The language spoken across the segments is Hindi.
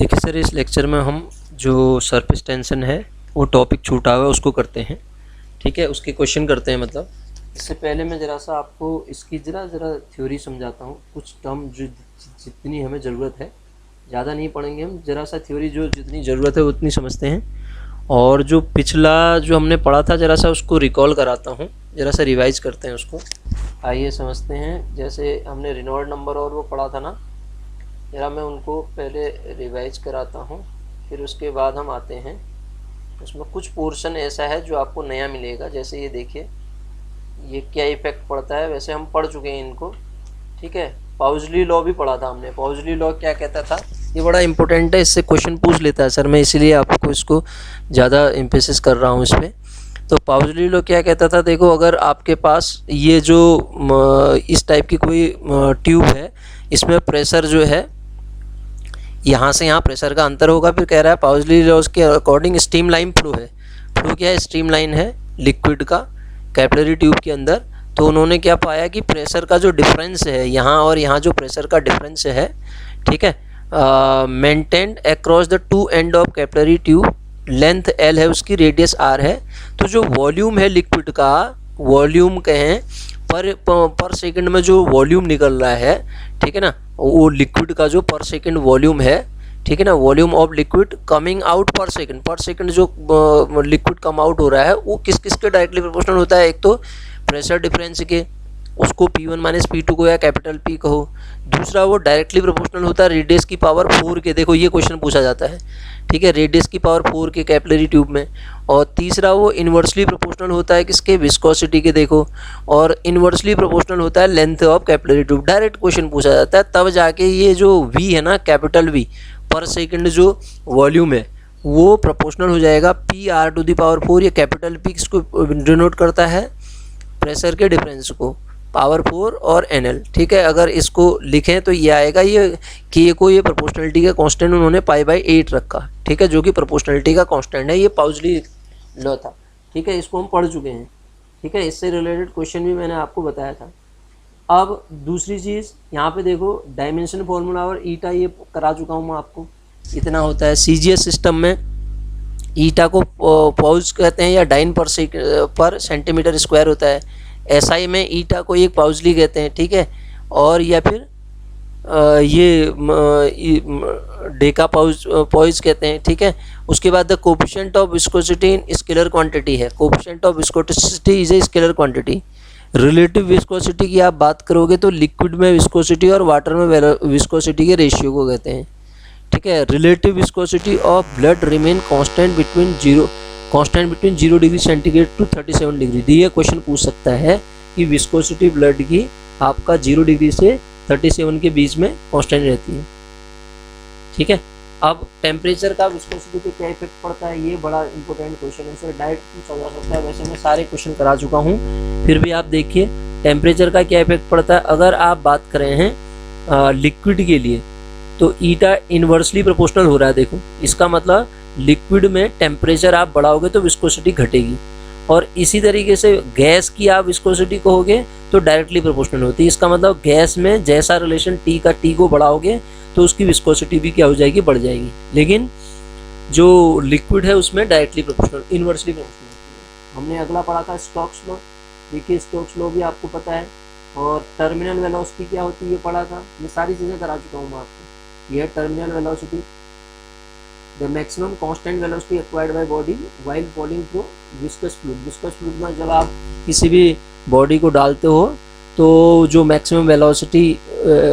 देखिए सर, इस लेक्चर में हम जो सरफेस टेंशन है वो टॉपिक छूटा हुआ है उसको करते हैं। ठीक है, उसके क्वेश्चन करते हैं। मतलब इससे पहले मैं ज़रा सा आपको इसकी ज़रा थ्योरी समझाता हूँ। कुछ टर्म जो जितनी हमें ज़रूरत है, ज़्यादा नहीं पढ़ेंगे हम, ज़रा सा थ्योरी जो जितनी ज़रूरत है उतनी समझते हैं। और जो पिछला जो हमने पढ़ा था ज़रा सा उसको रिकॉल कराता हूँ, ज़रा सा रिवाइज करते हैं उसको। आइए समझते हैं। जैसे हमने रेनॉल्ड नंबर और वो पढ़ा था ना, ज़रा मैं उनको पहले रिवाइज कराता हूँ, फिर उसके बाद हम आते हैं। उसमें कुछ पोर्शन ऐसा है जो आपको नया मिलेगा। जैसे ये देखिए, ये क्या इफेक्ट पड़ता है, वैसे हम पढ़ चुके हैं इनको। ठीक है, पाउजली लॉ भी पढ़ा था हमने। पाउजली लॉ क्या कहता था, ये बड़ा इंपॉर्टेंट है, इससे क्वेश्चन पूछ लेता है सर, मैं इसीलिए आपको इसको ज़्यादा एम्फेसिस कर रहा हूँ इस पर। तो पाउजली लॉ क्या कहता था, देखो अगर आपके पास ये जो इस टाइप की कोई ट्यूब है, इसमें प्रेशर जो है यहाँ से यहाँ प्रेशर का अंतर होगा। फिर कह रहा है पाउजली लॉ के अकॉर्डिंग स्ट्रीम लाइन फ्लो है। फ्लो क्या है, स्ट्रीम लाइन है लिक्विड का कैपिलरी ट्यूब के अंदर। तो उन्होंने क्या पाया कि प्रेशर का जो डिफरेंस है यहाँ और यहाँ, जो प्रेशर का डिफरेंस है, ठीक है, maintained across the two end of capillary tube, length L है उसकी, रेडियस R है। तो जो वॉल्यूम है लिक्विड का, वॉल्यूम कहें पर सेकंड में जो वॉल्यूम निकल रहा है, ठीक है ना, वो लिक्विड का जो पर सेकंड वॉल्यूम है, ठीक है ना, volume of liquid coming out पर सेकंड जो लिक्विड कम आउट हो रहा है वो किस किस के डायरेक्टली प्रोपोर्शनल होता है। एक तो प्रेशर डिफरेंस के, उसको P1 माइनस P2 को या कैपिटल P कहो। दूसरा वो डायरेक्टली प्रोपोर्शनल होता है रेडियस की पावर 4 के। देखो ये क्वेश्चन पूछा जाता है, ठीक है, रेडियस की पावर 4 के कैपिलरी ट्यूब में। और तीसरा वो इन्वर्सली प्रोपोर्शनल होता है किसके, विस्कोसिटी के। देखो, और इन्वर्सली प्रोपोर्शनल होता है length of capillary tube. Direct question पूछा जाता है, तब जाके ये जो V है ना, कैपिटल V पर सेकंड जो वॉल्यूम है वो प्रोपोर्शनल हो जाएगा PR⁴। ये कैपिटल P किसको डिनोट करता है, प्रेशर के डिफरेंस को, पावर 4 और NL। ठीक है, अगर इसको लिखें तो ये आएगा, ये K को ये प्रोपोर्शनलिटी का कांस्टेंट उन्होंने π/8 रखा, ठीक है, जो कि प्रोपोर्शनलिटी का कांस्टेंट है। ये पाउजली लॉ था, ठीक है, इसको हम पढ़ चुके हैं। ठीक है, इससे रिलेटेड क्वेश्चन भी मैंने आपको बताया था। अब दूसरी चीज़ यहाँ पे देखो, डायमेंशन फॉर्मूला और ईटा ये करा चुका हूँ मैं आपको। इतना होता है CGS सिस्टम में, ईटा को पाउज कहते हैं या डाइन पर सेंटीमीटर स्क्वायर होता है। SI में ईटा को एक पाउजली कहते हैं, ठीक है, और या फिर ये डेका पाउज कहते हैं, ठीक है। उसके बाद the coefficient of viscosity in scalar quantity है। Coefficient of viscosity is a scalar quantity. Relative viscosity की आप बात करोगे तो लिक्विड में विस्कोसिटी और वाटर में विस्कोसिटी के रेशियो को कहते हैं, ठीक है। Relative viscosity of blood remain constant between 0 degree centigrade to 37 degree. ये क्वेश्चन पूछ सकता है कि विस्कोसिटी ब्लड की आपका 0 डिग्री से 37 के बीच में कांस्टेंट रहती है, ठीक है। अब टेम्परेचर का विस्कोसिटी पे क्या इफेक्ट पड़ता है, ये बड़ा इंपॉर्टेंट क्वेश्चन है, सर डायरेक्ट पूछा जा सकता है। वैसे मैं सारे क्वेश्चन करा चुका हूँ, फिर भी आप देखिए टेम्परेचर का क्या इफेक्ट पड़ता है। अगर आप बात कर रहे हैं लिक्विड के लिए तो ईटा इन्वर्सली प्रोपोर्शनल हो रहा है। देखो, इसका मतलब लिक्विड में टेम्परेचर आप बढ़ाओगे तो विस्कोसिटी घटेगी, और इसी तरीके से गैस की आप विस्कोसिटी कहोगे तो डायरेक्टली प्रोपोर्शनल होती है। इसका मतलब गैस में जैसा रिलेशन T को बढ़ाओगे तो उसकी विस्कोसिटी भी क्या हो जाएगी, बढ़ जाएगी। लेकिन जो लिक्विड है उसमें डायरेक्टली प्रोपोर्शनल, इन्वर्सली प्रोपोर्शनल होती है। हमने अगला पढ़ा था स्टोक्स लॉ। देखिए स्टोक्स लॉ भी आपको पता है, और टर्मिनल वेलोसिटी क्या होती है ये पढ़ा था। ये सारी चीज़ें करा चुका हूँ मैं आपको। यह terminal velocity, the maximum constant velocity acquired by body while falling through viscous fluid. Viscous fluid में जब आप किसी भी बॉडी को डालते हो तो जो मैक्सिमम वेलोसिटी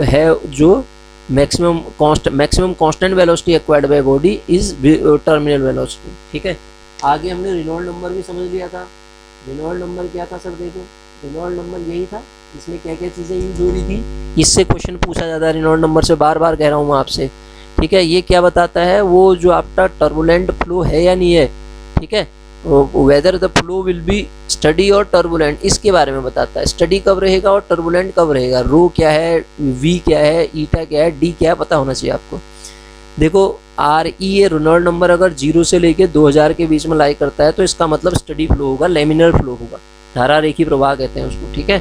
है, जो maximum constant velocity acquired by body is terminal velocity, ठीक है। आगे हमने रेनॉल्ड नंबर भी समझ लिया था। रेनॉल्ड नंबर क्या था सर, देखो रेनॉल्ड नंबर यही था, इसमें क्या क्या चीज़ें यूज हो रही थी। इससे क्वेश्चन पूछा जाता है रेनॉल्ड नंबर से, बार बार कह रहा हूँ मैं आपसे, ठीक है। ये क्या बताता है, वो जो आपका टर्बुलेंट फ्लो है या नहीं है, ठीक है, whether the flow will be study और टर्बुलेंट, इसके बारे में बताता है। स्टडी कब रहेगा और टर्बुलेंट कब रहेगा, रो क्या है, V क्या है, ईटा क्या है, D क्या है, पता होना चाहिए आपको। देखो RE रेनॉल्ड नंबर अगर 0 से लेके 2000 के बीच में लाई करता है तो इसका मतलब स्टडी फ्लो होगा, लेमिनर फ्लो होगा, धारा रेखी प्रवाह कहते हैं उसको, ठीक है।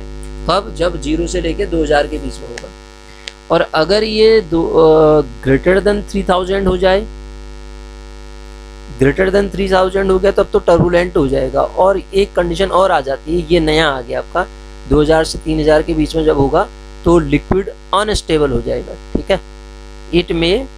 कब, जब 0 से लेके 2000 के बीच में होगा। और अगर ये ग्रेटर देन 3000 हो जाए, ग्रेटर देन 3000 हो गया तब तो टर्बुलेंट हो जाएगा। और एक कंडीशन और आ जाती है, ये नया आ गया आपका, 2000 से 3000 के बीच में जब होगा तो लिक्विड अनस्टेबल हो जाएगा, ठीक है। इट में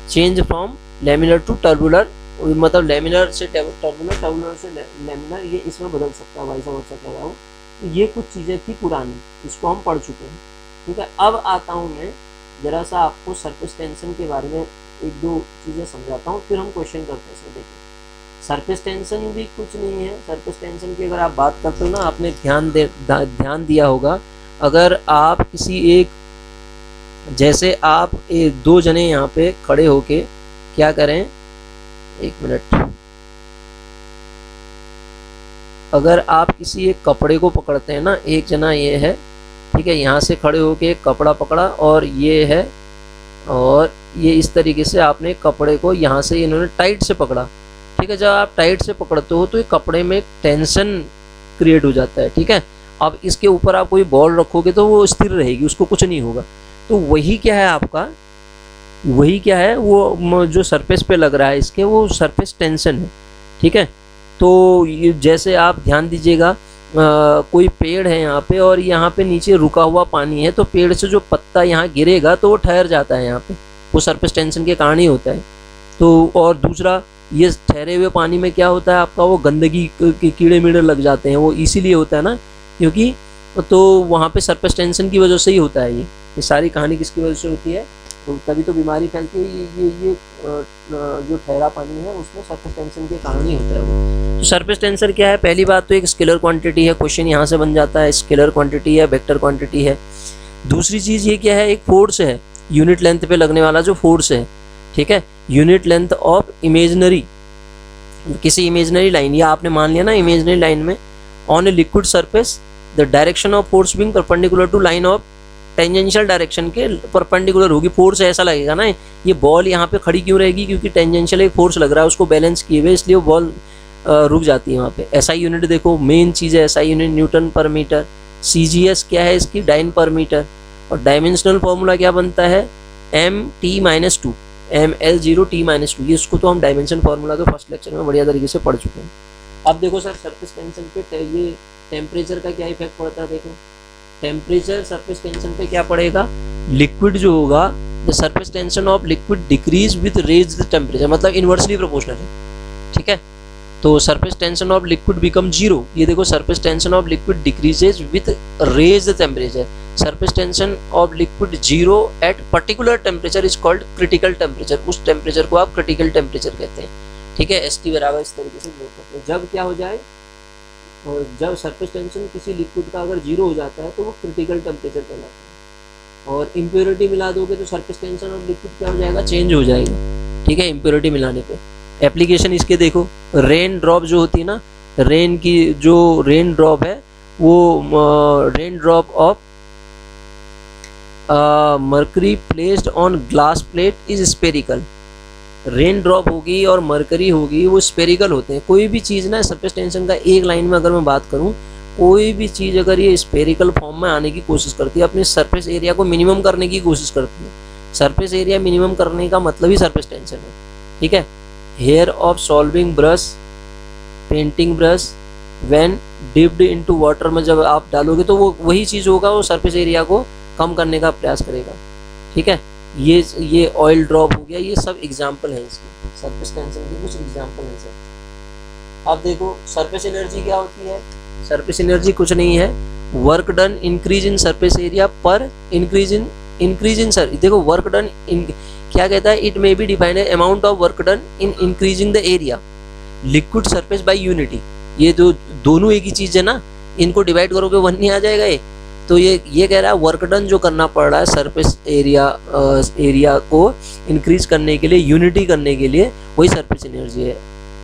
चेंज फ्रॉम लेमिनर टू टर्बुलर, मतलब लेमिनर से टर्बुलर, टर्बुलर से लेमिनर, ये इसमें बदल सकता है, वाइसा वर्सा कह रहा हूँ। तो ये कुछ चीज़ें थी पुरानी, इसको हम पढ़ चुके हैं, ठीक है। अब आता हूँ मैं जरा सा आपको सरफेस टेंशन के बारे में एक दो चीज़ें समझाता हूँ, फिर हम क्वेश्चन करते हैं। देखिए सरफेस टेंशन भी कुछ नहीं है। सरफेस टेंशन की अगर आप बात करते हो ना, आपने ध्यान दिया होगा, अगर आप किसी एक, जैसे आप दो जने यहाँ पे खड़े होके क्या करें, एक मिनट, अगर आप किसी एक कपड़े को पकड़ते हैं ना, एक जना ये है, ठीक है, यहाँ से खड़े होके एक कपड़ा पकड़ा और ये है, और ये इस तरीके से आपने कपड़े को यहाँ से इन्होंने टाइट से पकड़ा, ठीक है। जब आप टाइट से पकड़ते हो तो ये कपड़े में टेंशन क्रिएट हो जाता है, ठीक है। अब इसके ऊपर आप कोई बॉल रखोगे तो वो स्थिर रहेगी, उसको कुछ नहीं होगा। तो वही क्या है आपका, वही क्या है, वो जो सरफेस पे लग रहा है इसके, वो सरफेस टेंशन है, ठीक है। तो ये जैसे आप ध्यान दीजिएगा, कोई पेड़ है यहाँ पे और यहाँ पे नीचे रुका हुआ पानी है, तो पेड़ से जो पत्ता यहाँ गिरेगा तो वो ठहर जाता है यहाँ पे, वो सरफेस टेंशन के कारण ही होता है। तो और दूसरा, ये ठहरे हुए पानी में क्या होता है आपका, वो गंदगी के कीड़े मीड़े लग जाते हैं, वो इसीलिए होता है ना, क्योंकि तो वहाँ पे सरफेस टेंशन की वजह से ही होता है। ये सारी कहानी किसकी वजह से होती है, तो तभी तो बीमारी फैलती है। ये जो ठहरा पानी है उसमें सरफेस टेंशन के कारण ही होता है वो। तो सरफेस टेंशन क्या है, पहली बात तो एक स्केलर क्वांटिटी है, क्वेश्चन यहाँ से बन जाता है, स्केलर क्वांटिटी है, वेक्टर क्वांटिटी है। दूसरी चीज़ ये क्या है, एक फोर्स है, यूनिट लेंथ पे लगने वाला जो फोर्स है, ठीक है। यूनिट लेंथ ऑफ इमेजनरी, किसी इमेजनरी लाइन, या आपने मान लिया ना इमेजनरी लाइन में, on a liquid surface the direction of force being perpendicular to line of tangential direction के परपेंडिकुलर होगी। फोर्स ऐसा लगेगा ना, ये बॉल यहाँ पे खड़ी क्यों रहेगी, क्योंकि टेंजेंशियल एक फोर्स लग रहा है उसको बैलेंस किए हुए, इसलिए वो बॉल रुक जाती है वहाँ पे। एसआई यूनिट देखो, मेन चीज़ है एसआई यूनिट, न्यूटन पर मीटर। सीजीएस क्या है इसकी, डाइन पर मीटर। और डायमेंशनल फॉर्मूला क्या बनता है, MT-2, ML0T-2। ये इसको तो हम डायमेंशन फार्मूला तो फर्स्ट लेक्चर में बढ़िया तरीके से पढ़ चुके हैं। अब देखो सर, सरफेस टेंशन पे ये टेम्परेचर का क्या इफेक्ट पड़ता है, देखो टेम्परेचर सरफेस टेंशन पे क्या पड़ेगा, लिक्विड जो होगा, the surface tension of liquid decrease with raised temperature, मतलब इन्वर्सली प्रोपोर्शनल है, ठीक है। तो surface tension of liquid become zero, ये देखो surface tension of liquid decreases with raised temperature. Surface tension of liquid zero at particular temperature is called critical temperature, उस टेम्परेचर को आप क्रिटिकल टेम्परेचर कहते हैं, ठीक है। ST बराबर इस तरीके से नोट करते हैं। जब क्या हो जाए, और जब सरफेस टेंशन किसी लिक्विड का अगर जीरो हो जाता है तो वो क्रिटिकल टेम्परेचर कहलाता है। और इम्प्योरिटी मिला दोगे तो सरफेस टेंशन ऑफ लिक्विड क्या हो जाएगा, चेंज हो जाएगा, ठीक है, इम्प्योरिटी मिलाने पे। एप्लीकेशन इसके देखो, रेन ड्रॉप जो होती है ना, रेन की जो रेन ड्रॉप है वो rain drop of mercury placed on glass plate is spherical. Rain drop होगी और मरकरी होगी, वो स्पेरिकल होते हैं। कोई भी चीज़ ना सरफेस टेंशन का एक लाइन में अगर मैं बात करूं, कोई भी चीज़ अगर ये स्पेरिकल फॉर्म में आने की कोशिश करती है, अपने सरफेस एरिया को मिनिमम करने की कोशिश करती है। सरफेस एरिया मिनिमम करने का मतलब ही सरफेस टेंशन है, ठीक है। Hair of solving brush, painting brush when dipped into water में जब आप डालोगे तो वो वही चीज़ होगा, वो सरफेस एरिया को कम करने का प्रयास करेगा, ठीक है। ये ऑयल ड्रॉप हो गया, ये सब एग्जाम्पल है इसके, सरफेस टेंशन के कुछ एग्जाम्पल हैं सर। अब देखो सरफेस एनर्जी क्या होती है, सरफेस एनर्जी कुछ नहीं है, work done increase in surface area पर इंक्रीज इन सर, देखो वर्क डन इन क्या कहता है, इट मे बी डिफाइंड है amount of work done in increasing the area liquid surface by unity. ये जो दोनों एक ही चीज़ है ना, इनको डिवाइड करोगे 1 नहीं आ जाएगा ये। तो ये कह रहा है वर्क डन जो करना पड़ रहा है सरफेस एरिया को इंक्रीज करने के लिए, यूनिटी करने के लिए, वही सरफेस एनर्जी है।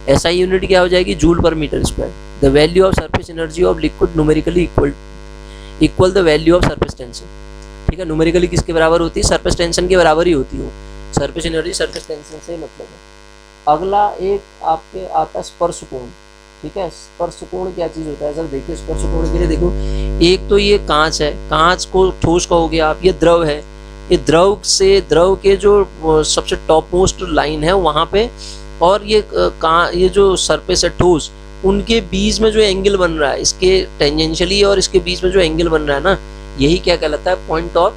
SI यूनिट क्या हो जाएगी, जूल पर metre square. The value of surface energy of liquid numerically equal the value of surface tension, ठीक है। न्यूमेरिकली किसके बराबर होती है, सरफेस टेंशन के बराबर ही होती है। सरफेस एनर्जी सरफेस टेंशन से मतलब है। अगला एक आपके आता है स्पर्श कोण, ठीक है। स्पर्श कोण क्या चीज़ होता है सर, देखिए स्पर्श कोण के लिए देखो, एक तो ये कांच है, कांच को ठोस कहोगे आप, ये द्रव है, ये द्रव के जो सबसे टॉप मोस्ट लाइन है वहाँ पे, और ये जो सरफेस है ठोस, उनके बीच में जो एंगल बन रहा है, इसके टेंजेंशियली और इसके बीच में जो एंगल बन रहा है ना, यही क्या कहलाता है, पॉइंट ऑफ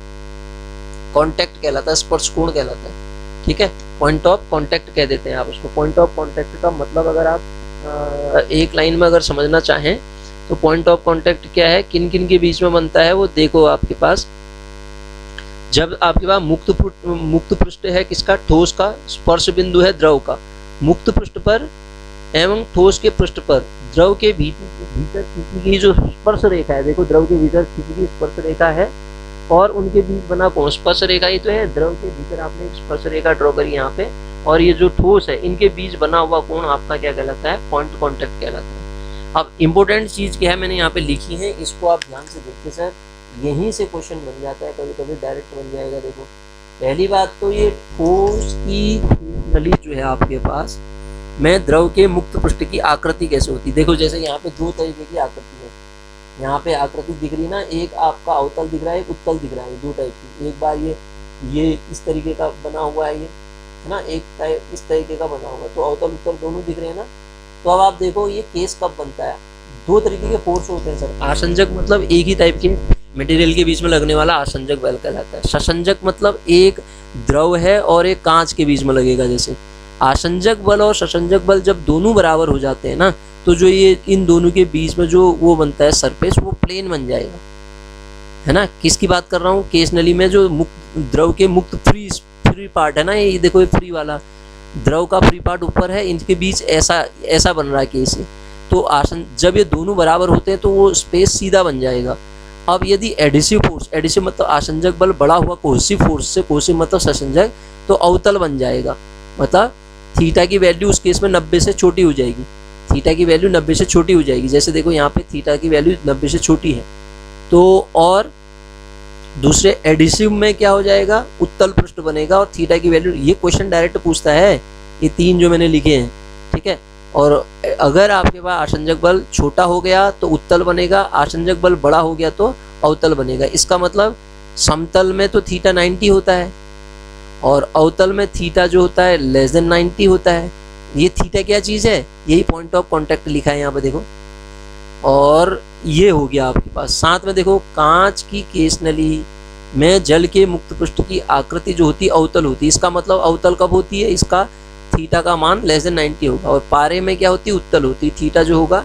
कांटेक्ट कहलाता है, स्पर्श कोण कहलाता है। ठीक है, पॉइंट ऑफ कांटेक्ट कह देते हैं आप उसको। पॉइंट ऑफ कांटेक्ट का मतलब अगर आप एक लाइन में अगर समझना चाहें तो पॉइंट ऑफ कांटेक्ट क्या है, किन किन के बीच में बनता है वो देखो। आपके पास जब आपके पास मुक्त पृष्ठ है किसका, ठोस का, स्पर्श बिंदु है द्रव का, मुक्त पृष्ठ पर एवं ठोस के पृष्ठ पर द्रव के भीतर खींची गई जो स्पर्श रेखा है, देखो द्रव के भीतर खींची गई स्पर्श रेखा है और उनके बीच बना कोण, स्पर्श रेखा ही तो है, द्रव के भीतर आपने एक स्पर्श रेखा ड्रॉ करी यहाँ पे, और ये जो ठोस है इनके बीच बना हुआ कोण आपका क्या कहलाता है, पॉइंट कांटेक्ट कहलाता है। अब इंपॉर्टेंट चीज क्या है मैंने यहाँ पे लिखी है, इसको आप ध्यान से देखिए सर, यहीं से क्वेश्चन बन जाता है, कभी कभी डायरेक्ट बन जाएगा। देखो पहली बात तो ये ठोस की नली जो है आपके पास में द्रव के मुक्त पृष्ठ की आकृति कैसे होती है। देखो जैसे यहाँ पे दो तरीके की आकृति है, यहाँ पे आकृति दिख रही ना, एक आपका अवतल दिख रहा है, एक उत्तल दिख रहा है, दो टाइप की। एक बार ये इस तरीके का बना हुआ है, ये है ना, एक टाइप इस तरीके का बना हुआ है, तो अवतल उत्तल दोनों दिख रहे हैं ना। तो अब आप देखो ये केस कब बनता है, दो तरीके के फोर्स होते हैं सर। आसंजक मतलब एक ही टाइप के मटेरियल के बीच में लगने वाला आसंजक बल कहलाता है। ससंजक मतलब एक द्रव है और एक कांच के बीच में लगेगा। जैसे आसंजक बल और ससंजक बल जब दोनों बराबर हो जाते हैं ना, तो जो ये इन दोनों के बीच में जो वो बनता है सरफेस, वो प्लेन बन जाएगा, है ना। किसकी बात कर रहा हूँ, केस नली में जो मुक्त द्रव के मुक्त फ्री पार्ट है ना, ये देखो ये फ्री वाला द्रव का फ्री पार्ट ऊपर है, इनके बीच ऐसा बन रहा है केस। तो जब ये दोनों बराबर होते हैं तो वो स्पेस सीधा बन जाएगा। अब यदि एडिसिव फोर्स, एडिसिव मतलब आसंजक बल बड़ा हुआ कोहेसिव फोर्स से, कोहेसिव मतलब ससंजक, तो अवतल बन जाएगा। मतलब थीटा की वैल्यू उस केस में 90 से छोटी हो जाएगी, थीटा की वैल्यू 90 से छोटी हो जाएगी। जैसे देखो यहाँ पे थीटा की वैल्यू 90 से छोटी है, तो और दूसरे एडिसिव में क्या हो जाएगा, उत्तल पृष्ठ बनेगा और थीटा की वैल्यू, ये क्वेश्चन डायरेक्ट पूछता है, ये तीन जो मैंने लिखे हैं, ठीक है। और अगर आपके पास आसंजक बल छोटा हो गया तो उत्तल बनेगा, आसंजक बल बड़ा हो गया तो अवतल बनेगा। इसका मतलब समतल में तो थीटा 90 होता है और अवतल में थीटा जो होता है लेस देन 90 होता है। ये थीटा क्या चीज़ है, यही पॉइंट ऑफ कांटेक्ट लिखा है यहाँ पे देखो। और ये हो गया आपके पास। साथ में देखो कांच की केस नली में जल के मुक्त पृष्ठ की आकृति जो होती है अवतल होती है। इसका मतलब अवतल कब होती है, इसका थीटा का मान लेस देन 90 होगा। और पारे में क्या होती है, उत्तल होती है, थीटा जो होगा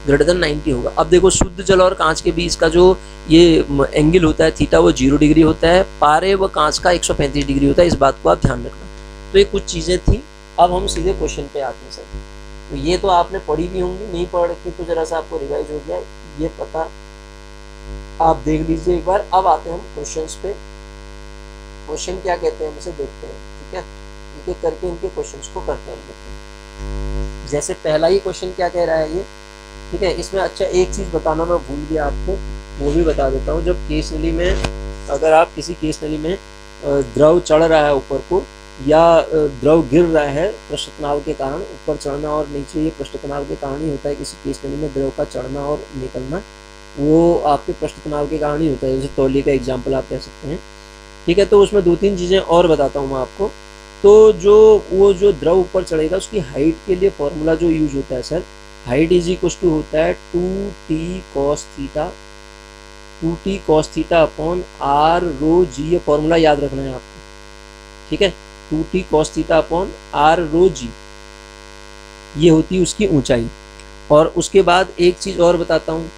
ग्रेटर देन 90 होगा। अब देखो शुद्ध जल और कांच के बीच का जो ये एंगल होता है थीटा, वो 0 डिग्री होता है। पारे व कांच का 135 डिग्री होता है, इस बात को आप ध्यान रखना। तो ये कुछ चीज़ें थी। अब हम सीधे क्वेश्चन पे आते हैं सर। तो ये तो आपने पढ़ी भी होंगी, नहीं पढ़ के तो जरा सा आपको रिवाइज हो गया, ये पता आप देख लीजिए एक बार। अब आते हैं हम क्वेश्चंस पे। क्वेश्चन क्या कहते हैं हम इसे देखते हैं, ठीक है। एक एक करके इनके क्वेश्चंस को करते हैं। जैसे पहला ही क्वेश्चन क्या कह रहा है ये, ठीक है। इसमें अच्छा एक चीज़ बताना मैं भूल गया आपको, वो भी बता देता हूँ। जब केस नली में, अगर आप किसी केस नली में द्रव चढ़ रहा है ऊपर को, या द्रव गिर रहा है पृष्ठ तनाव के कारण, ऊपर चढ़ना और नीचे ये पृष्ठ तनाव के कारण ही होता है। किसी केस नली में द्रव का चढ़ना और निकलना वो आपके पृष्ठ तनाव के कारण ही होता है। जैसे तौलिए का एग्जाम्पल आप कह सकते हैं, ठीक है। तो उसमें दो तीन चीज़ें और बताता हूँ मैं आपको। तो जो द्रव ऊपर चढ़ेगा उसकी हाइट के लिए फॉर्मूला जो यूज होता है sir, height is equal to होता है 2t cos theta, 2t cos theta upon r rho g. ये फॉर्मूला याद रखना है आपको, ठीक है। 2t cos theta upon r rho g, ये होती है उसकी ऊंचाई। और उसके बाद एक चीज़ और बताता हूँ,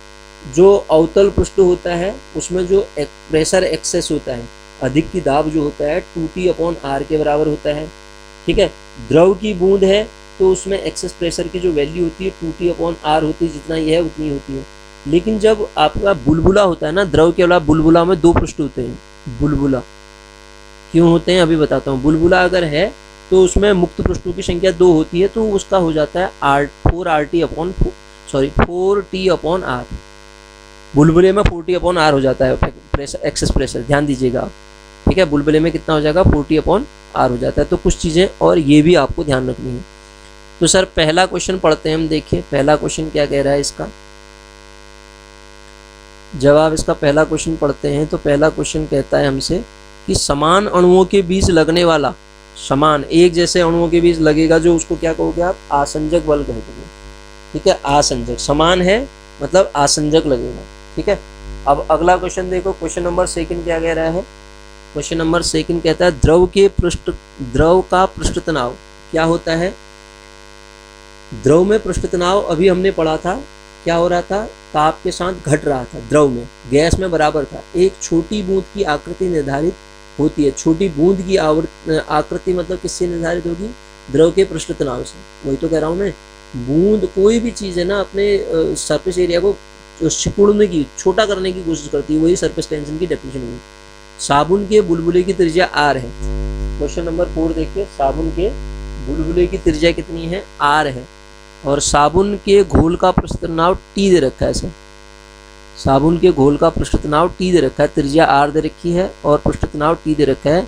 जो अवतल पृष्ठ होता है उसमें जो प्रेशर एक्सेस होता है, अधिक की दाब जो होता है 2t अपॉन r के बराबर होता है, ठीक है। द्रव की बूंद है तो उसमें एक्सेस प्रेशर की जो वैल्यू होती है 2t अपॉन r होती है, जितना ये है उतनी होती है। लेकिन जब आपका बुलबुला होता है ना, द्रव के अलावा बुलबुला में दो पृष्ठ होते हैं। बुलबुला क्यों होते हैं अभी बताता हूँ। बुलबुला अगर है तो उसमें मुक्त पृष्ठों की संख्या 2 होती है, तो उसका हो जाता है 4t अपॉन r। बुलबुले में 4t अपॉन r हो जाता है प्रेशर, एक्सेस प्रेशर, ध्यान दीजिएगा आप, ठीक है। बुलबुले में कितना हो जाएगा, 4t अपॉन r हो जाता है। तो कुछ चीज़ें और ये भी आपको ध्यान रखनी है। तो सर पहला क्वेश्चन पढ़ते हैं हम। देखिए पहला क्वेश्चन क्या कह रहा है इसका। जब आप इसका पहला क्वेश्चन पढ़ते हैं तो पहला क्वेश्चन कहता है हमसे कि समान अणुओं के बीच लगने वाला, समान एक जैसे अणुओं के बीच लगेगा जो, उसको क्या कहोगे आप? आसंजक बल कहोगे। ठीक है, आसंजक, समान है मतलब आसंजक लगेगा। ठीक है, अब अगला क्वेश्चन देखो, क्वेश्चन नंबर 2 क्या कह रहा है? क्वेश्चन नंबर 2 कहता है द्रव का पृष्ठ तनाव क्या होता है? द्रव में पृष्ठ तनाव अभी हमने पढ़ा था, क्या हो रहा था? ताप के साथ घट रहा था द्रव में, गैस में बराबर था। एक छोटी बूंद की आकृति निर्धारित होती है। छोटी बूंद की आकृति मतलब किससे निर्धारित होगी? द्रव के पृष्ठ तनाव से। वही तो कह रहा हूँ मैं, बूंद कोई भी चीज़ है ना, अपने सरफेस एरिया को सिकुड़ने की, छोटा करने की कोशिश करती है, वही सरफेस टेंशन की डेफिनेशन हुई। साबुन के बुलबुले की त्रिज्या आर है। क्वेश्चन नंबर 4 देखिए, साबुन के बुलबुले की त्रिज्या कितनी है? आर है। और साबुन के घोल का पृष्ठ तनाव टी दे रखा है सर। साबुन के घोल का पृष्ठ तनाव टी दे रखा है, त्रिज्या आर दे रखी है और पृष्ठ तनाव टी दे रखा है।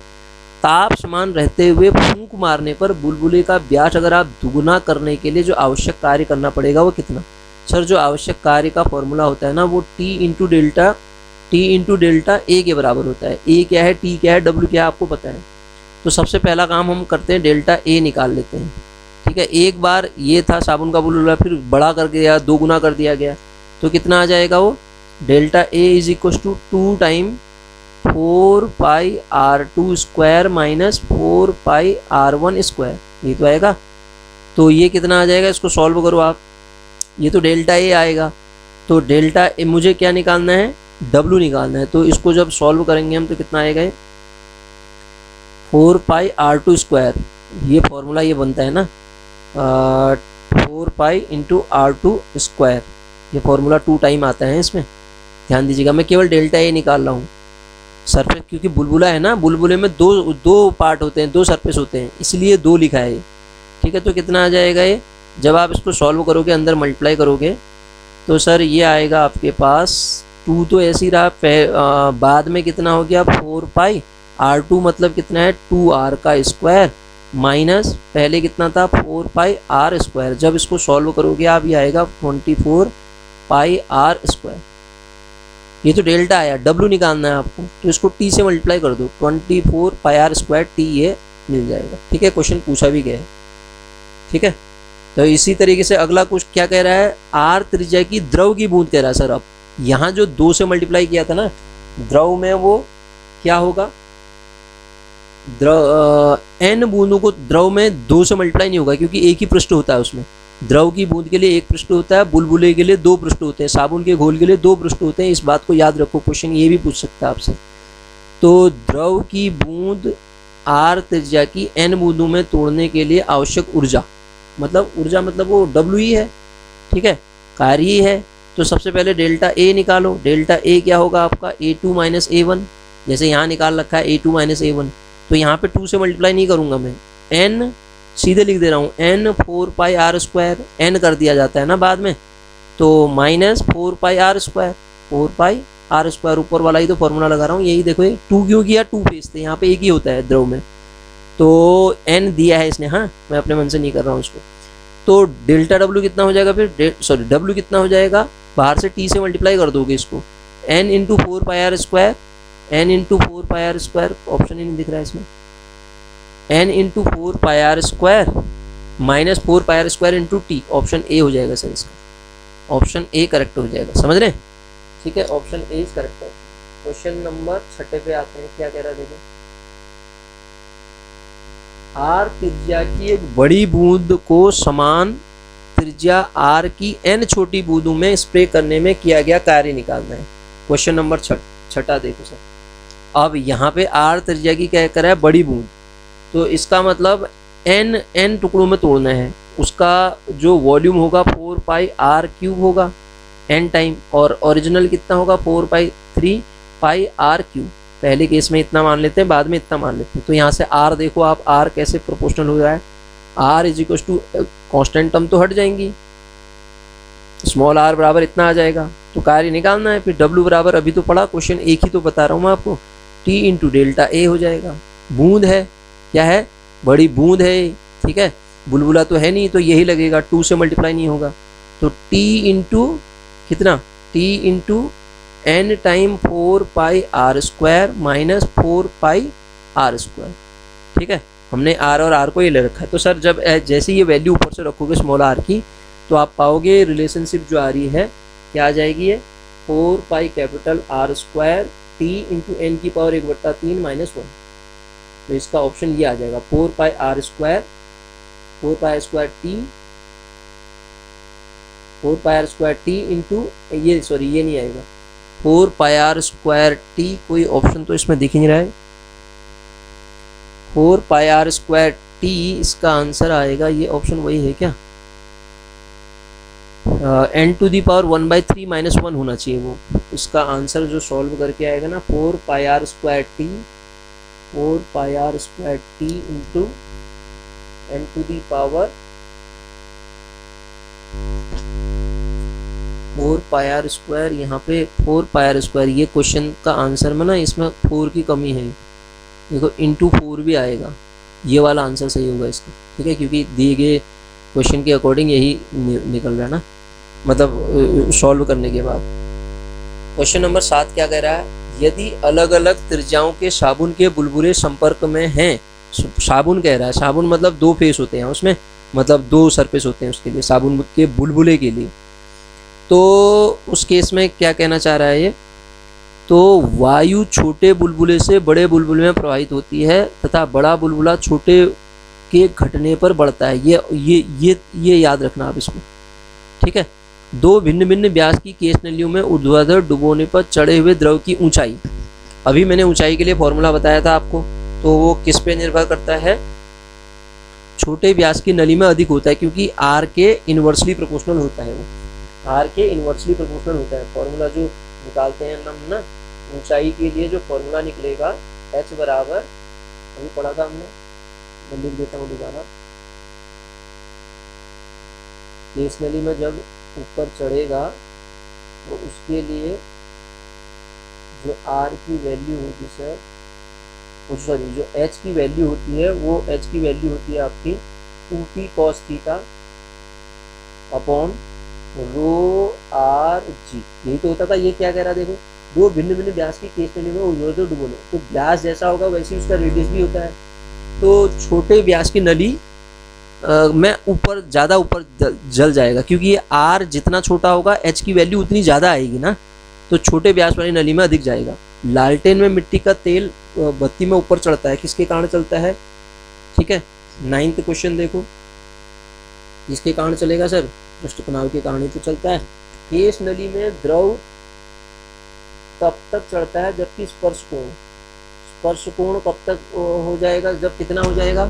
ताप समान रहते हुए फूंक मारने पर बुलबुले का व्यास अगर आप दुगुना करने के लिए जो आवश्यक कार्य करना पड़ेगा वो कितना? सर जो आवश्यक कार्य का फॉर्मूला होता है ना, वो टी इंटू डेल्टा ए के बराबर होता है। ए क्या है, टी क्या है, डब्ल्यू क्या है, आपको पता है। तो सबसे पहला काम हम करते हैं, डेल्टा ए निकाल लेते हैं। ठीक है, एक बार ये था साबुन का बुलबुला, फिर बड़ा कर दिया, 2 गुना कर दिया गया, तो कितना आ जाएगा वो? Delta A is equal to 2 time 4 pi R2 square minus 4 pi R1 square, ये तो आएगा। तो ये कितना आ जाएगा? इसको सॉल्व करो आप, ये तो डेल्टा ए आएगा। तो डेल्टा ए मुझे क्या निकालना है? डब्ल्यू निकालना है। तो इसको जब सॉल्व करेंगे हम तो कितना आएगा? 4 पाई R2 स्क्वायर, ये फॉर्मूला ये बनता है ना, 4 पाई इंटू R2 स्क्वायर, ये फॉर्मूला 2 टाइम आता है इसमें, ध्यान दीजिएगा। मैं केवल डेल्टा ए निकाल रहा हूँ सरफेस, क्योंकि बुलबुला है ना, बुलबुले में दो पार्ट होते हैं, 2 सरफेस होते हैं, इसलिए 2 लिखा है। ठीक है, तो कितना आ जाएगा ये? जब आप इसको सॉल्व करोगे, अंदर मल्टीप्लाई करोगे, तो सर ये आएगा आपके पास 2 तो ऐसे ही रहा, बाद में कितना हो गया? 4 पाई R2 मतलब कितना है? 2R का स्क्वायर माइनस पहले कितना था? 4 पाई R स्क्वायर। जब इसको सॉल्व करोगे आप, ये आएगा 24 पाई R स्क्वायर। ये तो डेल्टा आया, डब्ल्यू निकालना है आपको, तो इसको टी से मल्टीप्लाई कर दो, 24 पाई R स्क्वायर टी, ये मिल जाएगा। ठीक है, क्वेश्चन पूछा भी गया है। ठीक है, तो इसी तरीके से अगला कुछ क्या कह रहा है? आर त्रिज्या की द्रव की बूंद कह रहा है सर। अब यहाँ जो 2 से मल्टीप्लाई किया था ना, द्रव में वो क्या होगा? n बूंदों को द्रव में 2 से मल्टीप्लाई नहीं होगा, क्योंकि एक ही पृष्ठ होता है उसमें। द्रव की बूंद के लिए 1 पृष्ठ होता है, बुलबुले के लिए 2 पृष्ठ होते हैं, साबुन के घोल के लिए 2 पृष्ठ होते हैं। इस बात को याद रखो, क्वेश्चन ये भी पूछ सकता है आपसे। तो द्रव की बूंद आर त्रिज्या की n बूंदों में तोड़ने के लिए आवश्यक ऊर्जा, मतलब ऊर्जा मतलब वो डब्ल्यू ही है। ठीक है, कार्य ही है। तो सबसे पहले डेल्टा ए निकालो। डेल्टा ए क्या होगा आपका? A2 माइनस A1, जैसे यहाँ निकाल रखा है A2 माइनस A1, तो यहाँ पे 2 से मल्टीप्लाई नहीं करूँगा मैं, n सीधे लिख दे रहा हूँ, n 4 pi R square, n कर दिया जाता है ना बाद में, तो minus 4 pi R square, 4 pi R square, ऊपर वाला ही तो फॉर्मूला लगा रहा हूँ, यही देखो। ये 2 क्यों किया? 2 फेस थे, यहाँ पे एक ही होता है द्रव में, तो n दिया है इसने, हाँ मैं अपने मन से नहीं कर रहा हूँ इसको। तो डेल्टा डब्ल्यू कितना हो जाएगा फिर? सॉरी, डब्ल्यू कितना हो जाएगा? बाहर से टी से मल्टीप्लाई कर दोगे इसको, n into 4 pi R square, n into 4 pi R square, option ही नहीं दिख रहा है इसमें, n into 4 pi R square minus 4 pi R square into T, option A हो जाएगा सर इसका, ऑप्शन ए करेक्ट हो जाएगा, समझ रहे हैं? ठीक है, option A is correct. Question number 6 पे आते हैं, क्या कह रहा है देखो। आर त्रिज्या की एक बड़ी बूंद को समान त्रिज्या आर की n छोटी बूंदों में स्प्रे करने में किया गया कार्य निकालना है। क्वेश्चन नंबर 6 देखो सर। अब यहाँ पे आर त्रिज्या की क्या कर रहा है? बड़ी बूंद, तो इसका मतलब n टुकड़ों में तोड़ना है। उसका जो वॉल्यूम होगा 4 पाई R क्यूब होगा n टाइम, और ओरिजिनल कितना होगा? 4 पाई 3 पाई R क्यूब। पहले केस में इतना मान लेते हैं, बाद में इतना मान लेते हैं। तो यहाँ से R देखो आप, R कैसे प्रोपोर्शनल हो रहा है? R is equal to constant term तो हट जाएंगी, स्मॉल r बराबर इतना आ जाएगा। तो कार्य निकालना है, फिर W बराबर अभी तो पढ़ा, क्वेश्चन एक ही तो बता रहा हूँ मैं आपको, T इंटू डेल्टा ए हो जाएगा। बूंद है, क्या है? बड़ी बूंद है, ठीक है, बुलबुला तो है नहीं, तो यही लगेगा, 2 से मल्टीप्लाई नहीं होगा। तो T इंटू कितना? T into n time 4 pi R square minus 4 pi R square. ठीक है, हमने r और r को ये ले रखा है। तो सर जब जैसे ये वैल्यू ऊपर से रखोगे स्मॉल r की, तो आप पाओगे रिलेशनशिप जो आ रही है क्या आ जाएगी, ये 4 pi capital R square t into N की पावर 1/3 माइनस 1। तो इसका ऑप्शन ये आ जाएगा 4 pi R square, 4 pi R square t, 4 pi R square t into ये, सॉरी ये नहीं आएगा, 4 पाई R स्क्वायर t, कोई ऑप्शन तो इसमें दिख नहीं रहा है। 4 पाई R स्क्वायर t इसका आंसर आएगा, ये ऑप्शन वही है क्या, n to the power 1/3 minus 1 होना चाहिए वो। इसका आंसर जो सॉल्व करके आएगा ना, 4 pi R square T, 4 pi R square T into n to the power 4 pi R square, यहाँ पे 4 पाई R स्क्वायर, ये क्वेश्चन का आंसर में ना इसमें 4 की कमी है, देखो इंटू 4 भी आएगा, ये वाला आंसर सही होगा इसका। ठीक है, क्योंकि दिए गए क्वेश्चन के अकॉर्डिंग यही निकल रहा है ना, मतलब सॉल्व करने के बाद। क्वेश्चन नंबर 7 क्या कह रहा है, यदि अलग अलग त्रिज्याओं के साबुन के बुलबुले संपर्क में हैं, साबुन कह रहा है, साबुन मतलब 2 फेस होते हैं उसमें, मतलब 2 सरफेस होते हैं उसके लिए, साबुन के बुलबुले के लिए। तो उस केस में क्या कहना चाह रहा है ये, तो वायु छोटे बुलबुले से बड़े बुलबुले में प्रवाहित होती है तथा बड़ा बुलबुला छोटे के घटने पर बढ़ता है। ये याद रखना आप इसमें। ठीक है, 2 भिन्न भिन्न व्यास की केस नलियों में ऊर्ध्वाधर डुबोने पर चढ़े हुए द्रव की ऊंचाई, अभी मैंने ऊंचाई के लिए फॉर्मूला बताया था आपको, तो वो किस पे निर्भर करता है, छोटे व्यास की नली में अधिक होता है, क्योंकि r के इन्वर्सली प्रोपोर्शनल होता है, वो r के इन्वर्सली प्रोपोर्शनल होता है। फॉर्मूला जो निकालते हैं हम ना ऊंचाई के लिए, जो फॉर्मूला निकलेगा h बराबर, अभी पढ़ा था हमने, मैं लिख देता हूँ दोबारा, केस नली में जब ऊपर चढ़ेगा तो उसके लिए जो r की वैल्यू होगी सर, सॉरी जो h की वैल्यू होती है, वो h की वैल्यू होती है आपकी 2t cos theta upon rho r g, यही तो होता था। ये क्या कह रहा है, देखो 2 भिन्न भिन्न व्यास की केस नली में ऊर्ध्वाधर डुबोने, तो व्यास जैसा होगा वैसे ही उसका रेडियस भी होता है। तो छोटे व्यास की नली में ऊपर ज़्यादा ऊपर जल जाएगा, क्योंकि ये r जितना छोटा होगा h की वैल्यू उतनी ज़्यादा आएगी ना, तो छोटे व्यास वाली नली में अधिक जाएगा। लालटेन में मिट्टी का तेल बत्ती में ऊपर चढ़ता है, किसके कारण चलता है, ठीक है, 9th क्वेश्चन देखो, किसके कारण चलेगा सर, पृष्ठ तनाव के कारण ही तो चलता है। केस नली में द्रव तब तक चढ़ता है जबकि स्पर्श कोण कब तक हो जाएगा, जब कितना हो जाएगा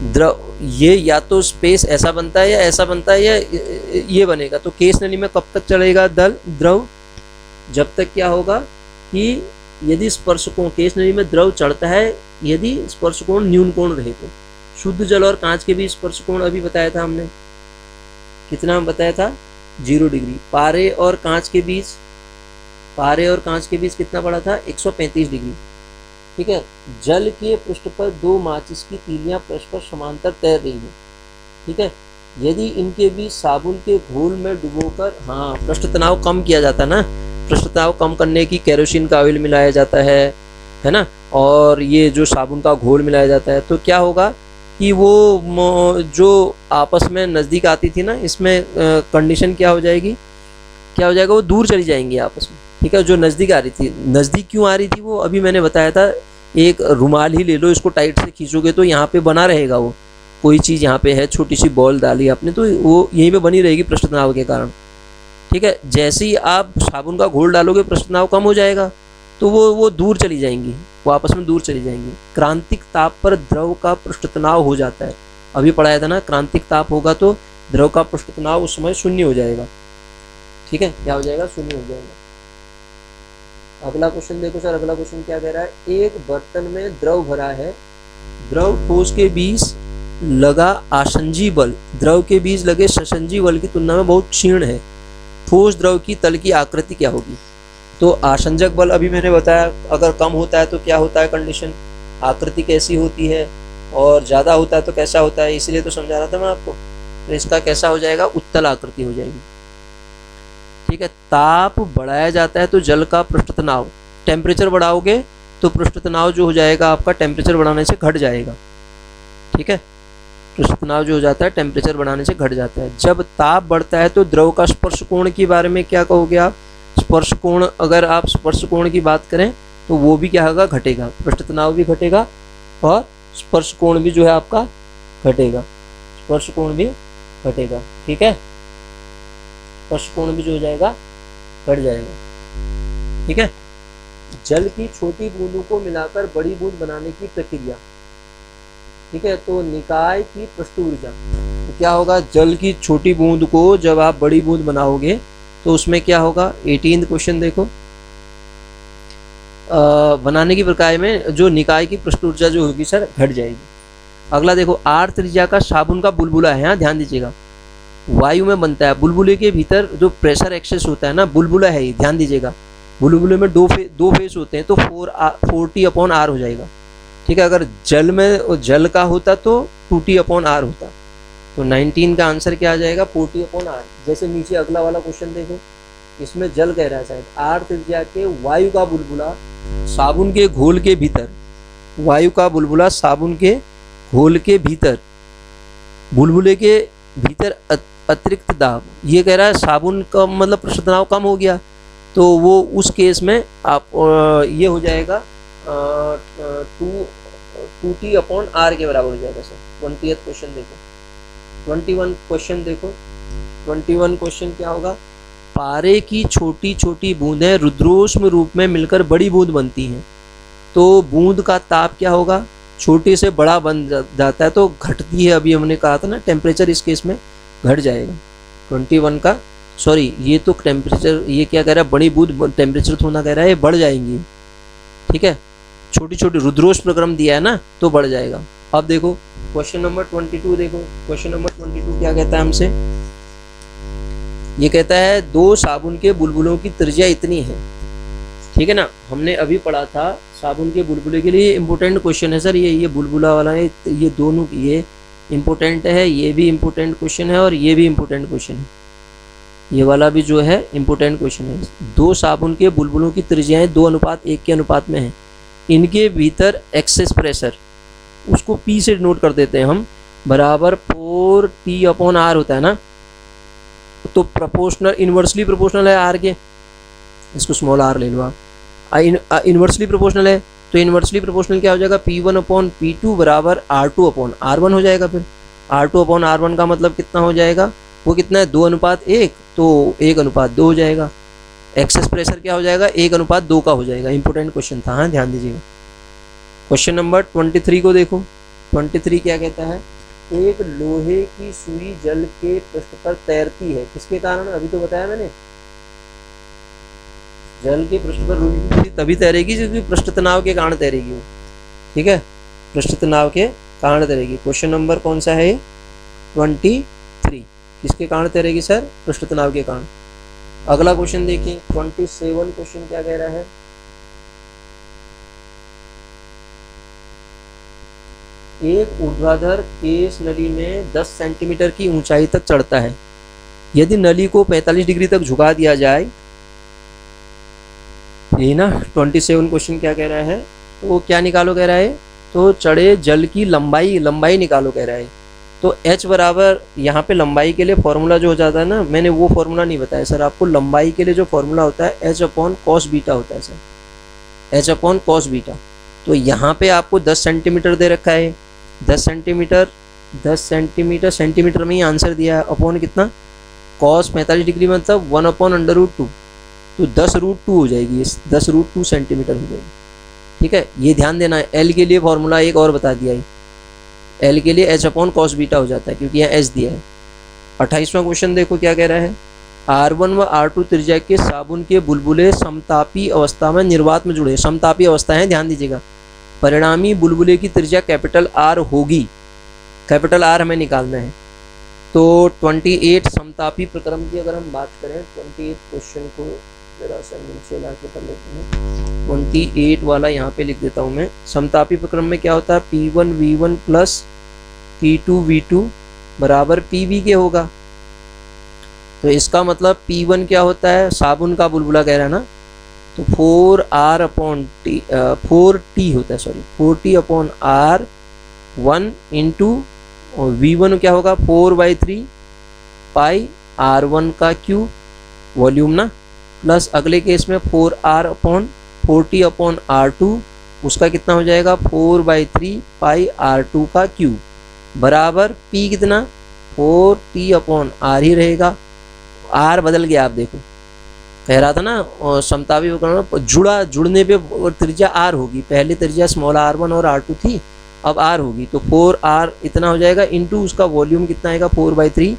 द्रव, ये या तो स्पेस ऐसा बनता है या ऐसा बनता है, या ये बनेगा। तो केस नली में कब तक चढ़ेगा द्रव, जब तक क्या होगा कि यदि स्पर्श कोण, केस नली में द्रव चढ़ता है यदि स्पर्श कोण न्यून कोण रहे तो। शुद्ध जल और कांच के बीच स्पर्श कोण अभी बताया था हमने, कितना बताया था, 0 डिग्री। पारे और कांच के बीच कितना पड़ा था, 135 डिग्री। ठीक है, जल के पृष्ठ पर 2 माचिस की तीलियां परस्पर समांतर तैर रही हैं। ठीक है, यदि इनके बीच साबुन के घोल में डुबोकर, हाँ पृष्ठ तनाव कम किया जाता है ना, पृष्ठ तनाव कम करने की केरोसिन का ऑयल मिलाया जाता है ना, और ये जो साबुन का घोल मिलाया जाता है, तो क्या होगा कि वो जो आपस में नज़दीक आती थी ना, इसमें कंडीशन क्या हो जाएगी, वो दूर चली जाएंगी आपस में। ठीक है, जो नज़दीक आ रही थी, नज़दीक क्यों आ रही थी वो अभी मैंने बताया था, एक रुमाल ही ले लो, इसको टाइट से खींचोगे तो यहाँ पे बना रहेगा, वो कोई चीज़ यहाँ पे है, छोटी सी बॉल डाली आपने तो वो यहीं पे बनी रहेगी पृष्ठ तनाव के कारण। ठीक है, जैसे ही आप साबुन का घोल डालोगे पृष्ठ तनाव कम हो जाएगा, तो वो दूर चली जाएंगी, वो आपस में दूर चली जाएंगी। क्रांतिक ताप पर द्रव का पृष्ठ तनाव हो जाता है, अभी पढ़ाया था ना, क्रांतिक ताप होगा तो द्रव का पृष्ठ तनाव उस समय 0 हो जाएगा। ठीक है, क्या हो जाएगा, 0 हो जाएगा। अगला क्वेश्चन देखो सर, अगला क्वेश्चन क्या कह रहा है, एक बर्तन में द्रव भरा है, द्रव ठोस के बीच लगा आसंजी बल द्रव के बीच लगे ससंजी बल की तुलना में बहुत क्षीण है, ठोस द्रव की तल की आकृति क्या होगी। तो आसंजक बल अभी मैंने बताया, अगर कम होता है तो क्या होता है कंडीशन, आकृति कैसी होती है, और ज़्यादा होता है तो कैसा होता है, इसलिए तो समझा रहा था मैं आपको। तो इसका कैसा हो जाएगा, उत्तल आकृति हो जाएगी। ठीक है। ताप बढ़ाया जाता है तो जल का पृष्ठ तनाव, टेम्परेचर बढ़ाओगे तो पृष्ठ तनाव जो हो जाएगा आपका टेम्परेचर बढ़ाने से घट जाएगा। ठीक है, पृष्ठ तनाव जो हो जाता है टेम्परेचर बढ़ाने से घट जाता है। जब ताप बढ़ता है तो द्रव का स्पर्श कोण के बारे में क्या कहोगे आप? स्पर्श कोण, अगर आप स्पर्श कोण की बात करें तो वो भी क्या होगा? घटेगा। पृष्ठ तनाव भी घटेगा और स्पर्श कोण भी जो है आपका घटेगा, स्पर्श कोण भी घटेगा। ठीक है, स्पर्श कोण भी जो हो जाएगा घट जाएगा। ठीक है, जल की छोटी बूंदों को मिलाकर बड़ी बूंद बनाने की प्रक्रिया। ठीक है, तो निकाय की पृष्ठ ऊर्जा, तो क्या होगा? जल की छोटी बूंद को जब आप बड़ी बूंद बनाओगे तो उसमें क्या होगा? 18 क्वेश्चन देखो, बनाने की प्रक्रिया में जो निकाय की पृष्ठ ऊर्जा जो होगी सर घट जाएगी। अगला देखो, आर त्रिज्या का साबुन का बुलबुला है, यहाँ ध्यान दीजिएगा, वायु में बनता है। बुलबुले के भीतर जो प्रेशर एक्सेस होता है ना, बुलबुला है, ध्यान दीजिएगा, बुलबुले में दो फेस होते हैं तो 40/R हो जाएगा। ठीक है, अगर जल में जल का होता तो 2T/R होता। तो 19 का आंसर क्या आ जाएगा? 40/R। जैसे नीचे अगला वाला क्वेश्चन देखो, इसमें जल कह रहा है शायद, आर त्रिज्या के वायु का बुलबुला साबुन के घोल के भीतर, वायु का बुलबुला साबुन के घोल के भीतर, बुलबुले के भीतर अतिरिक्त दाब, ये कह रहा है साबुन का मतलब पृष्ठ तनाव कम हो गया तो वो उस केस में आप ये हो जाएगा 2T/R के बराबर हो जाएगा सर। 20th क्वेश्चन देखो, 21 क्वेश्चन देखो, 21 क्वेश्चन क्या होगा? पारे की छोटी छोटी बूंदें रुद्रोष्म रूप में मिलकर बड़ी बूंद बनती हैं, तो बूंद का ताप क्या होगा? छोटे से बड़ा बन जाता है तो घटती है। अभी हमने कहा था ना, टेम्परेचर इस केस में घट जाएगा। 21 का, सॉरी ये तो टेम्परेचर, ये क्या कह रहा है? बड़ी बूंद टेम्परेचर थोड़ा कह रहा है, ये बढ़ जाएंगी। ठीक है, छोटी छोटी रुद्रोष्म प्रक्रम दिया है ना तो बढ़ जाएगा। अब देखो क्वेश्चन नंबर 22 देखो, क्वेश्चन नंबर 22 क्या कहता है हमसे? ये कहता है 2 साबुन के बुलबुलों की त्रिज्या इतनी है। ठीक है ना, हमने अभी पढ़ा था साबुन के बुलबुले के लिए। इम्पोर्टेंट क्वेश्चन है सर ये बुलबुला वाला है, ये दोनों ये इम्पोर्टेंट है, ये भी इम्पोर्टेंट क्वेश्चन है और ये भी इम्पोर्टेंट क्वेश्चन है, ये वाला भी जो है इम्पोर्टेंट क्वेश्चन है। 2 साबुन के बुलबुलों की त्रिज्याएं 2:1 के अनुपात में है, इनके भीतर एक्सेस प्रेशर, उसको P से नोट कर देते हैं हम, बराबर 4T/R होता है ना, तो प्रोपोर्शनल, इन्वर्सली प्रोपोर्शनल है R के, इसको स्मॉल r ले लो आप। इन्वर्सली प्रोपोर्शनल है तो इन्वर्सली प्रोपोर्शनल क्या हो जाएगा? P1/P2 बराबर R2/R1 हो जाएगा। फिर R2/R1 का मतलब कितना हो जाएगा? वो कितना है? 2:1, तो 1:2 हो जाएगा। एक्सेस प्रेशर क्या हो जाएगा? 1:2 का हो जाएगा। इंपॉर्टेंट क्वेश्चन था, हाँ ध्यान दीजिएगा। क्वेश्चन नंबर 23 को देखो, 23 क्या कहता है? एक लोहे की सुई जल के पृष्ठ पर तैरती है, किसके कारण? अभी तो बताया मैंने, जल के पृष्ठ पर लोहे की सुई तभी तैरेगी क्योंकि पृष्ठ तनाव के कारण तैरेगी वो। ठीक है, पृष्ठ तनाव के कारण तैरेगी। क्वेश्चन नंबर कौन सा है? 23, किसके कारण तैरेगी सर? पृष्ठ तनाव के कारण। अगला क्वेश्चन देखिए, 27 क्वेश्चन क्या कह रहा है? एक ऊर्ध्वाधर केस नली में 10 सेंटीमीटर की ऊंचाई तक चढ़ता है। यदि नली को 45 डिग्री तक झुका दिया जाए, ये ना 27 क्वेश्चन क्या कह रहा है? तो वो क्या निकालो कह रहा है? तो चढ़े जल की लंबाई निकालो कह रहा है। तो h बराबर, यहाँ पे लंबाई के लिए फॉर्मूला जो हो जाता है ना, मैंने वो फॉर्मूला नहीं बताया सर आपको। लंबाई के लिए जो फॉर्मूला होता है h/cos बीटा होता है सर, h/cos बीटा। तो यहाँ पे आपको 10 सेंटीमीटर दे रखा है, 10 सेंटीमीटर, सेंटीमीटर में ही आंसर दिया है। अपॉन कितना? cos 45 डिग्री मतलब 1/√2, तो 10√2 हो जाएगी, 10√2 सेंटीमीटर हो जाएगी। ठीक है, ये ध्यान देना है। L के लिए फॉर्मूला एक और बता दिया है, L के लिए h/cos बीटा हो जाता है क्योंकि यहाँ h दिया है। 28वां क्वेश्चन देखो क्या कह रहा है? R1 व R2 त्रिज्या के साबुन के बुलबुले समतापी अवस्था में निर्वात में जुड़े, समतापी अवस्था है, ध्यान दीजिएगा। परिणामी बुलबुले की त्रिज्या कैपिटल R होगी, कैपिटल R हमें निकालना है। तो 28 समतापी प्रक्रम की अगर हम बात करें, 28 क्वेश्चन को जरा सा नीचे ला के कर लेते हैं। 28 वाला यहाँ पे लिख देता हूँ मैं। समतापी प्रक्रम में क्या होता है? P1V1 प्लस P2V2 बराबर PV के होगा। तो इसका मतलब P1 क्या होता है, साबुन का बुलबुला कह रहा है ना, तो 4R अपॉन टी 4T होता है, sorry 4T upon R 1 into V1 क्या होगा 4/3 पाई R1 का क्यूब वॉल्यूम ना, प्लस अगले केस में 4R upon 4T upon R2 उसका कितना हो जाएगा 4/3 पाई R2 का क्यूब बराबर P कितना 4T अपॉन R ही रहेगा। R बदल गया, आप देखो कह रहा था ना और समतापी विकर्ण जुड़ने पे त्रिज्या R होगी, पहले त्रिज्या स्मॉल r1 और r2 थी, अब R होगी, तो 4R इतना हो जाएगा इंटू उसका वॉल्यूम कितना आएगा 4/3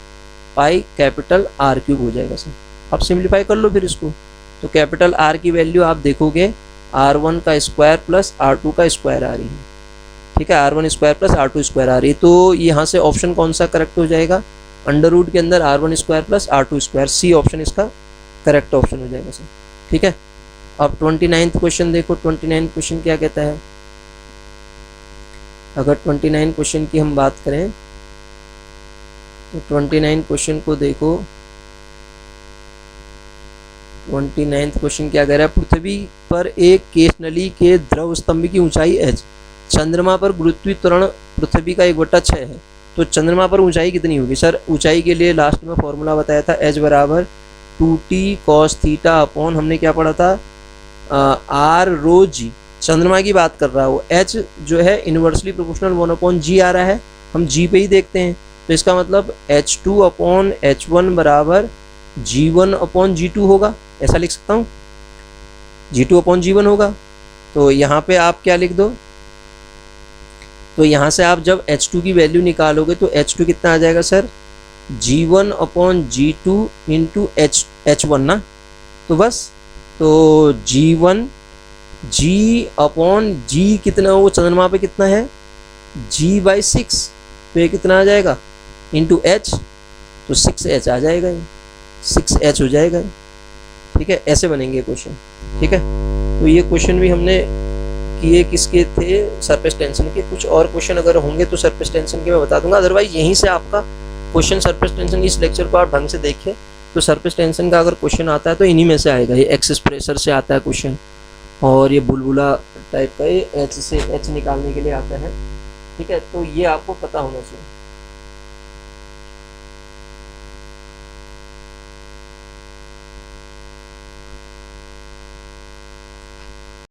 पाई कैपिटल R क्यूब हो जाएगा सर। अब सिंप्लीफाई कर लो फिर इसको, तो कैपिटल R की वैल्यू आप देखोगे R1 का स्क्वायर प्लस R2 का स्क्वायर आ रही है, ठीक है, R1 square plus R2 square आ रही है, तो यहाँ से ऑप्शन कौन सा करेक्ट हो जाएगा, अंडर रूट के अंदर R1 square plus R2 square, C option इसका करेक्ट ऑप्शन हो जाएगा सर, ठीक है। अब 29th क्वेश्चन देखो, 29th क्वेश्चन क्या कहता है, अगर 29 क्वेश्चन की हम बात करें तो 29 क्वेश्चन को देखो, 29th क्वेश्चन क्या कह रहा है, पृथ्वी पर एक केश नली के द्रव स्तंभ की ऊंचाई h, चंद्रमा पर गुरुत्वीय त्वरण पृथ्वी का 1/6 है, तो चंद्रमा पर ऊंचाई कितनी होगी सर, ऊंचाई के लिए लास्ट में फॉर्मूला बताया था h बराबर 2t cos थीटा अपॉन हमने क्या पढ़ा था r रो जी, चंद्रमा की बात कर रहा है वो, h जो है इनवर्सली प्रोपोर्शनल 1/g आ रहा है, हम g पे ही देखते हैं, तो इसका मतलब h2 अपॉन h1 बराबर g1 अपॉन g2 होगा, ऐसा लिख सकता हूँ, g2 अपॉन g1 होगा। तो यहाँ पे आप क्या लिख दो, तो यहाँ से आप जब h2 की वैल्यू निकालोगे तो h2 कितना आ जाएगा sir g1 upon g2 into h1 ना, तो बस, तो g1 g अपॉन g कितना वो चंद्रमा पे कितना है g/6, तो ये कितना आ जाएगा इंटू h, तो 6h आ जाएगा, ये 6h हो जाएगा, ठीक है, ऐसे बनेंगे क्वेश्चन, ठीक है। तो ये क्वेश्चन भी हमने किए किसके थे, सरफेस टेंशन के, कुछ और क्वेश्चन अगर होंगे तो सरफेस टेंशन के मैं बता दूंगा, अदरवाइज यहीं से आपका क्वेश्चन सरफेस टेंशन इस लेक्चर को आप ढंग से देखें तो सरफेस टेंशन का अगर क्वेश्चन आता है तो इन्हीं में से आएगा, ये एक्सेस प्रेशर से आता है क्वेश्चन, और ये बुलबुला टाइप का ये एच से एच निकालने के लिए आता है, ठीक है, तो ये आपको पता होना चाहिए।